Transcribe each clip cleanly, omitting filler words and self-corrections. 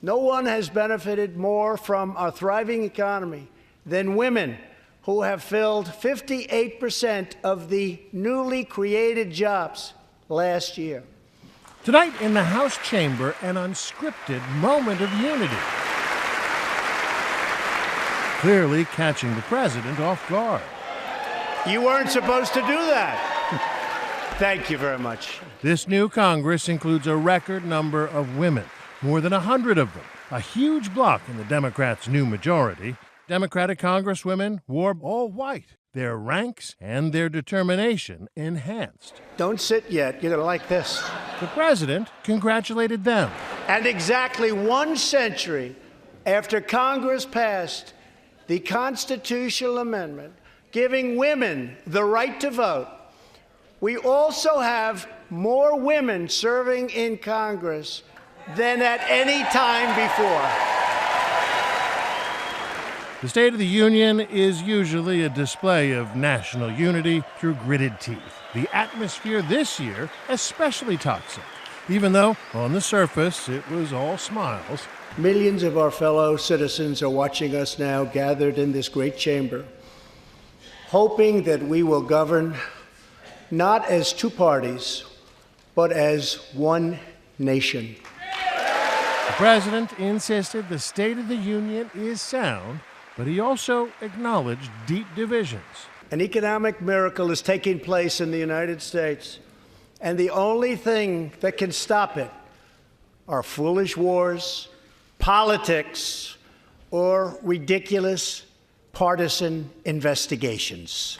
No one has benefited more from our thriving economy than women, who have filled 58% of the newly created jobs last year. Tonight in the House chamber, an unscripted moment of unity, clearly catching the president off guard. You weren't supposed to do that. Thank you very much. This new Congress includes a record number of women, more than 100 of them, a huge block in the Democrats' new majority. Democratic Congresswomen wore all white, their ranks and their determination enhanced. Don't sit yet. You're going to like this. The president congratulated them. And exactly 1 century after Congress passed the constitutional amendment giving women the right to vote, we also have more women serving in Congress than at any time before. The State of the Union is usually a display of national unity through gritted teeth. The atmosphere this year especially toxic, even though on the surface it was all smiles. Millions of our fellow citizens are watching us now gathered in this great chamber, hoping that we will govern not as 2 parties, but as one nation. The president insisted the State of the Union is sound, but he also acknowledged deep divisions. An economic miracle is taking place in the United States, and the only thing that can stop it are foolish wars, politics, or ridiculous partisan investigations.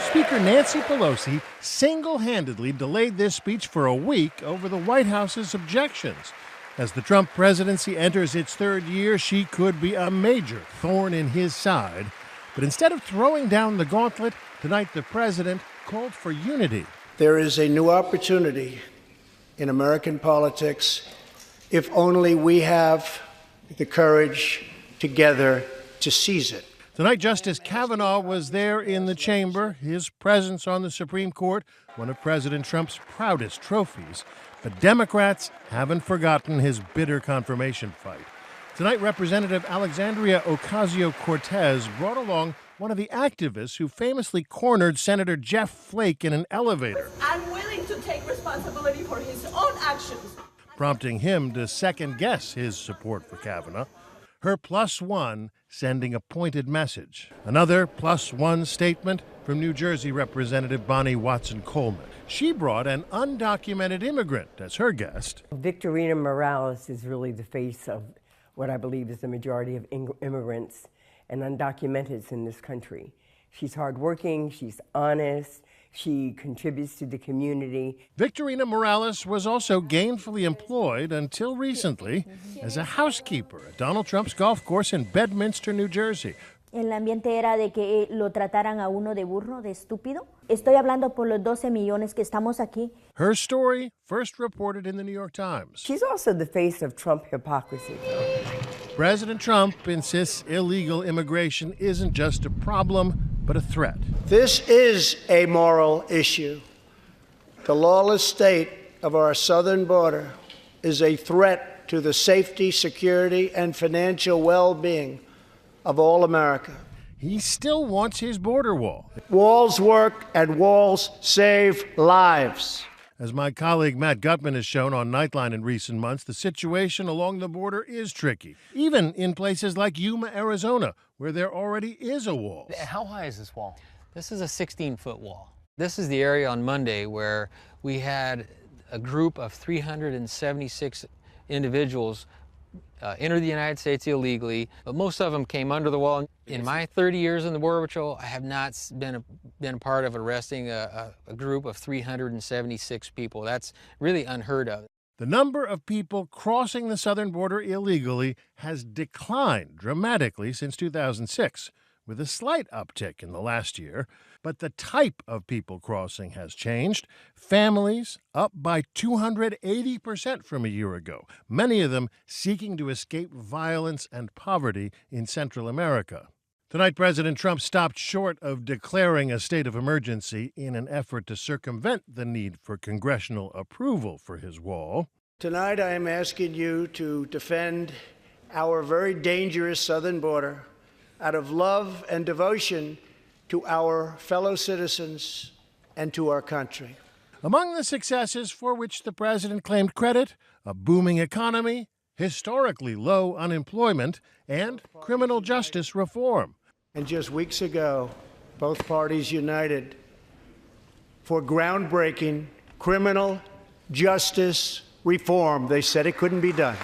Speaker Nancy Pelosi single-handedly delayed this speech for a week over the White House's objections. As the Trump presidency enters its 3rd year, she could be a major thorn in his side. But instead of throwing down the gauntlet, tonight the president called for unity. There is a new opportunity in American politics if only we have the courage together to seize it. Tonight, Justice Kavanaugh was there in the chamber, his presence on the Supreme Court, one of President Trump's proudest trophies. But Democrats haven't forgotten his bitter confirmation fight. Tonight, Representative Alexandria Ocasio-Cortez brought along one of the activists who famously cornered Senator Jeff Flake in an elevator, unwilling to take responsibility for his own actions, prompting him to second-guess his support for Kavanaugh. Her +1 sending a pointed message. Another +1 statement from New Jersey Representative Bonnie Watson-Coleman. She brought an undocumented immigrant as her guest. Victorina Morales is really the face of what I believe is the majority of immigrants and undocumenteds in this country. She's hardworking, she's honest, she contributes to the community. Victorina Morales was also gainfully employed until recently as a housekeeper at Donald Trump's golf course in Bedminster, New Jersey. El ambiente era de que lo trataran a uno de burro, de estúpido. Estoy hablando por los 12 millones que estamos aquí. Her story first reported in the New York Times. She's also the face of Trump hypocrisy. President Trump insists illegal immigration isn't just a problem, but a threat. This is a moral issue. The lawless state of our southern border is a threat to the safety, security, and financial well-being of all America. He still wants his border wall. Walls work and walls save lives. As my colleague Matt Gutman has shown on Nightline in recent months, the situation along the border is tricky, even in places like Yuma, Arizona, where there already is a wall. How high is this wall? This is a 16-foot wall. This is the area on Monday where we had a group of 376 individuals enter the United States illegally, but most of them came under the wall. In my 30 years in the Border Patrol, I have not been a part of arresting a group of 376 people. That's really unheard of. The number of people crossing the southern border illegally has declined dramatically since 2006, with a slight uptick in the last year. But the type of people crossing has changed. Families up by 280% from a year ago, many of them seeking to escape violence and poverty in Central America. Tonight, President Trump stopped short of declaring a state of emergency in an effort to circumvent the need for congressional approval for his wall. Tonight, I am asking you to defend our very dangerous southern border out of love and devotion to our fellow citizens and to our country. Among the successes for which the president claimed credit, a booming economy, historically low unemployment, and criminal justice reform. And just weeks ago, both parties united for groundbreaking criminal justice reform. They said it couldn't be done.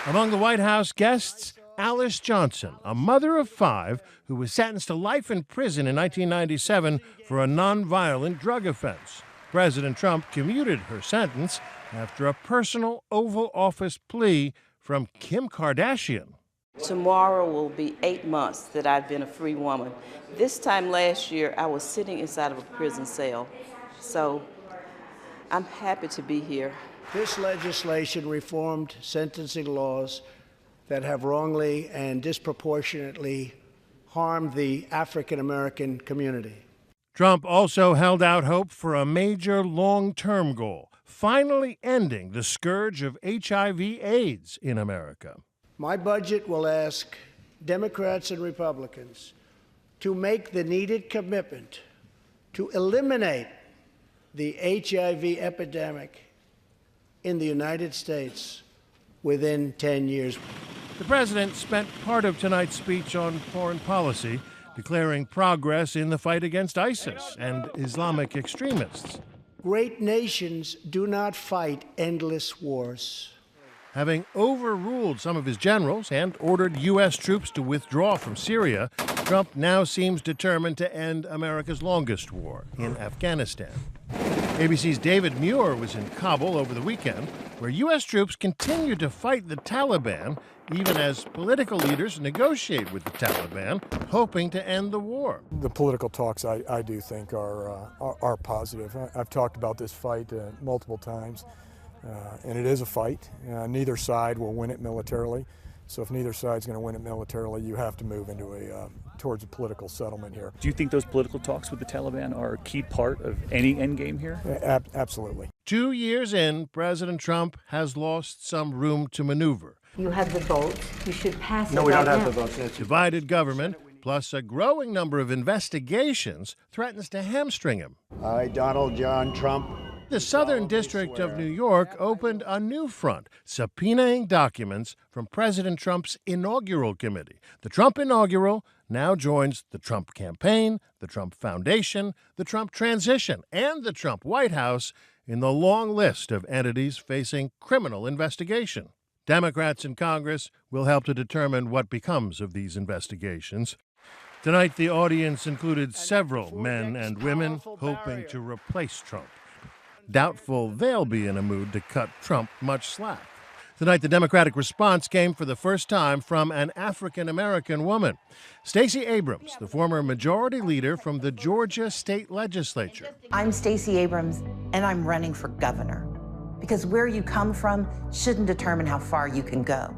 Among the White House guests, Alice Johnson, a mother of 5 who was sentenced to life in prison in 1997 for a nonviolent drug offense. President Trump commuted her sentence after a personal Oval Office plea from Kim Kardashian. Tomorrow will be 8 months that I've been a free woman. This time last year, I was sitting inside of a prison cell. So I'm happy to be here. This legislation reformed sentencing laws that have wrongly and disproportionately harmed the African American community. Trump also held out hope for a major long-term goal, finally ending the scourge of HIV/AIDS in America. My budget will ask Democrats and Republicans to make the needed commitment to eliminate the HIV epidemic in the United States within 10 years. The president spent part of tonight's speech on foreign policy, declaring progress in the fight against ISIS and Islamic extremists. Great nations do not fight endless wars. Having overruled some of his generals and ordered U.S. troops to withdraw from Syria, Trump now seems determined to end America's longest war in Afghanistan. ABC's David Muir was in Kabul over the weekend, where U.S. troops continue to fight the Taliban, even as political leaders negotiate with the Taliban, hoping to end the war. The political talks, I do think, are positive. I've talked about this fight multiple times, and it is a fight. Neither side will win it militarily. So if neither side's going to win it militarily, you have to move into towards a political settlement here. Do you think those political talks with the Taliban are a key part of any endgame here? Absolutely. 2 years in, President Trump has lost some room to maneuver. You have the votes. You should pass it. No, we don't have the votes, Nancy. Divided government, plus a growing number of investigations, threatens to hamstring him. I, Donald John Trump. The Southern District of New York opened a new front, subpoenaing documents from President Trump's inaugural committee. The Trump inaugural now joins the Trump campaign, the Trump Foundation, the Trump transition, and the Trump White House in the long list of entities facing criminal investigation. Democrats in Congress will help to determine what becomes of these investigations. Tonight, the audience included several men and women hoping to replace Trump. Doubtful they'll be in a mood to cut Trump much slack. Tonight, the Democratic response came for the first time from an African-American woman. Stacey Abrams, the former majority leader from the Georgia state legislature. I'm Stacey Abrams, and I'm running for governor. Because where you come from shouldn't determine how far you can go.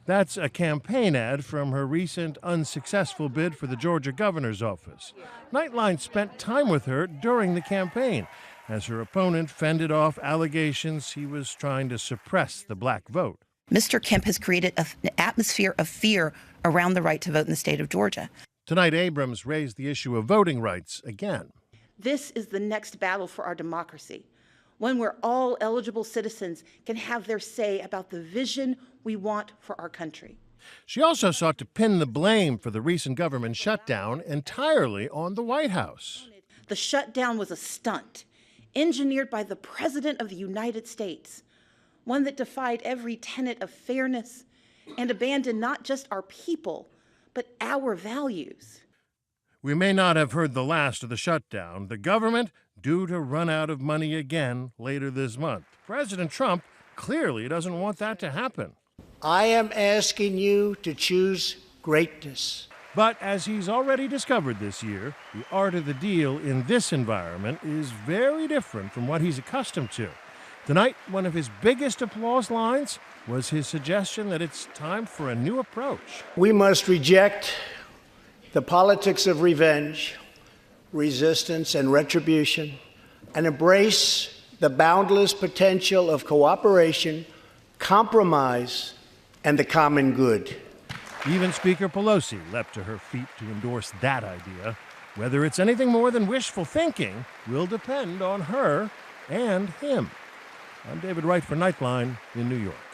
That's a campaign ad from her recent unsuccessful bid for the Georgia governor's office. Nightline spent time with her during the campaign, as her opponent fended off allegations he was trying to suppress the black vote. Mr. Kemp has created an atmosphere of fear around the right to vote in the state of Georgia. Tonight, Abrams raised the issue of voting rights again. This is the next battle for our democracy, one where all eligible citizens can have their say about the vision we want for our country. She also sought to pin the blame for the recent government shutdown entirely on the White House. The shutdown was a stunt, engineered by the President of the United States, one that defied every tenet of fairness and abandoned not just our people, but our values. We may not have heard the last of the shutdown. The government due to run out of money again later this month. President Trump clearly doesn't want that to happen. I am asking you to choose greatness. But as he's already discovered this year, the art of the deal in this environment is very different from what he's accustomed to. Tonight, one of his biggest applause lines was his suggestion that it's time for a new approach. We must reject the politics of revenge, resistance, and retribution, and embrace the boundless potential of cooperation, compromise, and the common good. Even Speaker Pelosi leapt to her feet to endorse that idea. Whether it's anything more than wishful thinking will depend on her and him. I'm David Wright for Nightline in New York.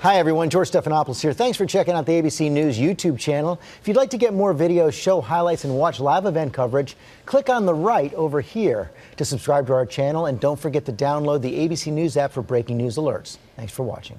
Hi everyone, George Stephanopoulos here. Thanks for checking out the ABC News YouTube channel. If you'd like to get more videos, show highlights, and watch live event coverage, click on the right over here to subscribe to our channel, and don't forget to download the ABC News app for breaking news alerts. Thanks for watching.